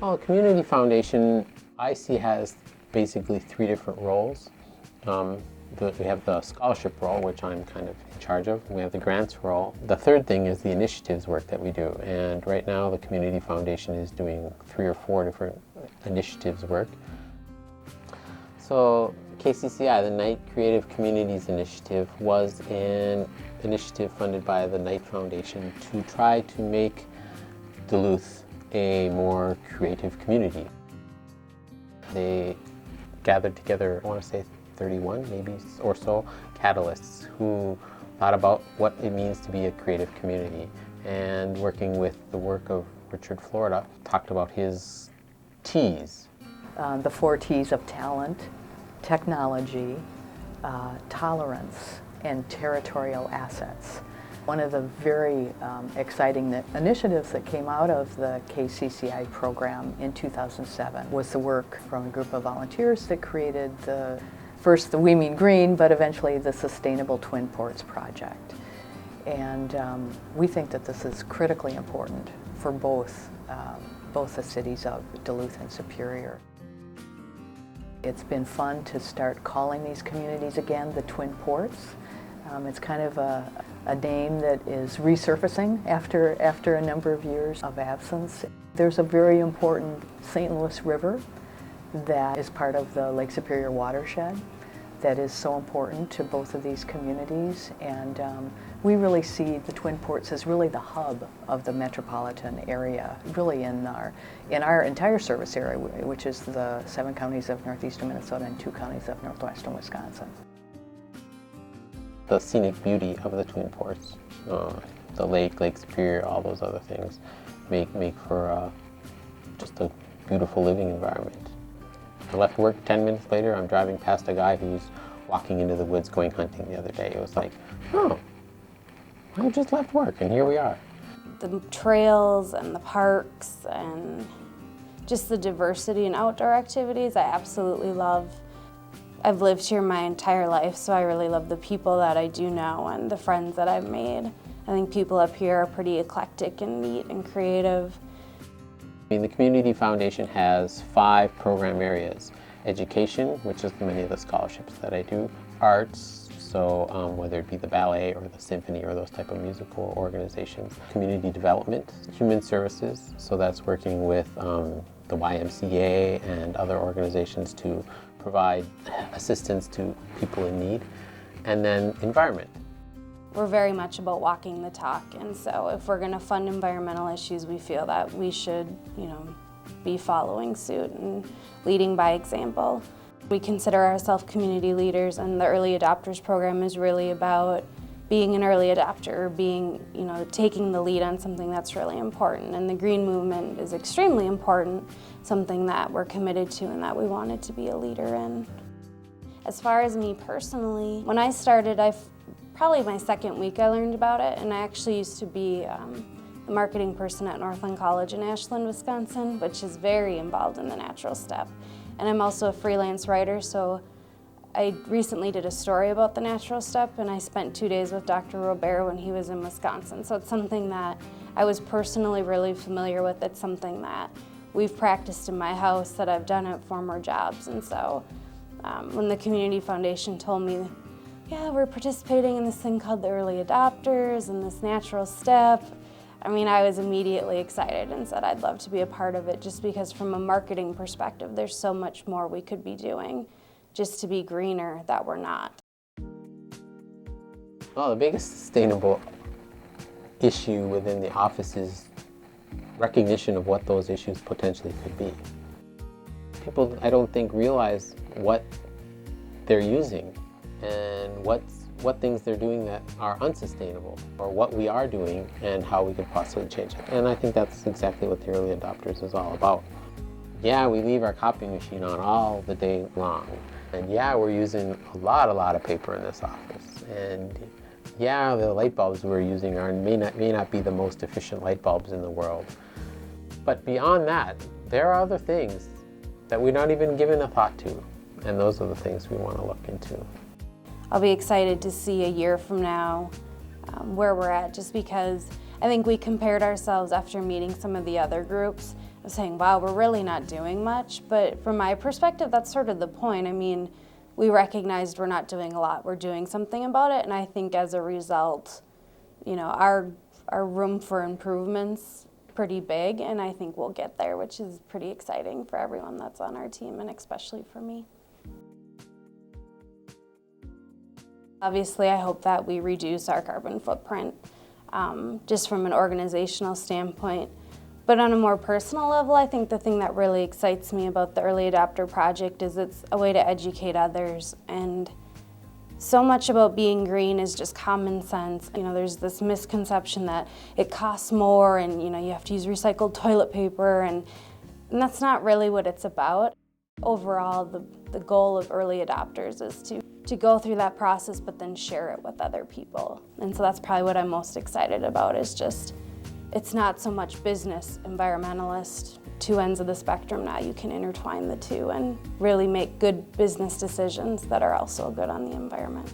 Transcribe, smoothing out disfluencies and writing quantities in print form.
Well, Community Foundation, I see, has basically three different roles. We have the scholarship role, which I'm kind of in charge of. We have the grants role. The third thing is the initiatives work that we do. And right now, the Community Foundation is doing 3 or 4 different initiatives work. So KCCI, the Knight Creative Communities Initiative, was an initiative funded by the Knight Foundation to try to make Duluth a more creative community. They gathered together, I want to say 31 maybe or so, catalysts who thought about what it means to be a creative community, and working with the work of Richard Florida, talked about his T's. The 4 T's of talent, technology, tolerance, and territorial assets. One of the very exciting initiatives that came out of the KCCI program in 2007 was the work from a group of volunteers that created first the We Mean Green, but eventually the Sustainable Twin Ports Project. And we think that this is critically important for both the cities of Duluth and Superior. It's been fun to start calling these communities again the Twin Ports. It's kind of a name that is resurfacing after a number of years of absence. There's a very important St. Louis River that is part of the Lake Superior watershed that is so important to both of these communities, and we really see the Twin Ports as really the hub of the metropolitan area, really in our entire service area, which is the 7 counties of northeastern Minnesota and 2 counties of northwestern Wisconsin. The scenic beauty of the Twin Ports, the Lake Superior, all those other things make for just a beautiful living environment. I left work 10 minutes later, I'm driving past a guy who's walking into the woods going hunting the other day. It was like, oh, I just left work and here we are. The trails and the parks and just the diversity in outdoor activities I absolutely love. I've lived here my entire life, so I really love the people that I do know and the friends that I've made. I think people up here are pretty eclectic and neat and creative. The Community Foundation has 5 program areas. Education, which is many of the scholarships that I do. Arts, so whether it be the ballet or the symphony or those type of musical organizations. Community development, human services, so that's working with the YMCA and other organizations to provide assistance to people in need. And then environment. We're very much about walking the talk, and so if we're going to fund environmental issues, we feel that we should, be following suit and leading by example. We consider ourselves community leaders, and the Early Adopters program is really about being an early adopter, taking the lead on something that's really important. And the green movement is extremely important, something that we're committed to and that we wanted to be a leader in. As far as me personally, when I started, probably my 2nd week I learned about it, and I actually used to be the marketing person at Northland College in Ashland, Wisconsin, which is very involved in the natural step. And I'm also a freelance writer, so I recently did a story about the natural step, and I spent 2 days with Dr. Robert when he was in Wisconsin. So it's something that I was personally really familiar with. It's something that we've practiced in my house, that I've done at former jobs. And so when the Community Foundation told me, yeah, we're participating in this thing called the Early Adopters and this natural step, I was immediately excited and said I'd love to be a part of it, just because from a marketing perspective, there's so much more we could be doing just to be greener that we're not. Well, the biggest sustainable issue within the office is recognition of what those issues potentially could be. People, I don't think, realize what they're using and what things they're doing that are unsustainable, or what we are doing and how we could possibly change it. And I think that's exactly what the Early Adopters is all about. Yeah, we leave our copy machine on all the day long. And yeah, we're using a lot of paper in this office. And yeah, the light bulbs we're using may not be the most efficient light bulbs in the world. But beyond that, there are other things that we're not even giving a thought to. And those are the things we want to look into. I'll be excited to see a year from now where we're at, just because I think we compared ourselves after meeting some of the other groups, saying, wow, we're really not doing much. But from my perspective, that's sort of the point. I mean, we recognized we're not doing a lot. We're doing something about it. And I think as a result, you know, our room for improvement's pretty big, and I think we'll get there, which is pretty exciting for everyone that's on our team, and especially for me. Obviously, I hope that we reduce our carbon footprint, just from an organizational standpoint. But on a more personal level, I think the thing that really excites me about the Early Adopter Project is it's a way to educate others. And so much about being green is just common sense. You know, there's this misconception that it costs more and, you know, you have to use recycled toilet paper, and that's not really what it's about. Overall, the goal of early adopters is to go through that process but then share it with other people. And so that's probably what I'm most excited about, is just, it's not so much business, environmentalist, two ends of the spectrum. Now you can intertwine the two and really make good business decisions that are also good on the environment.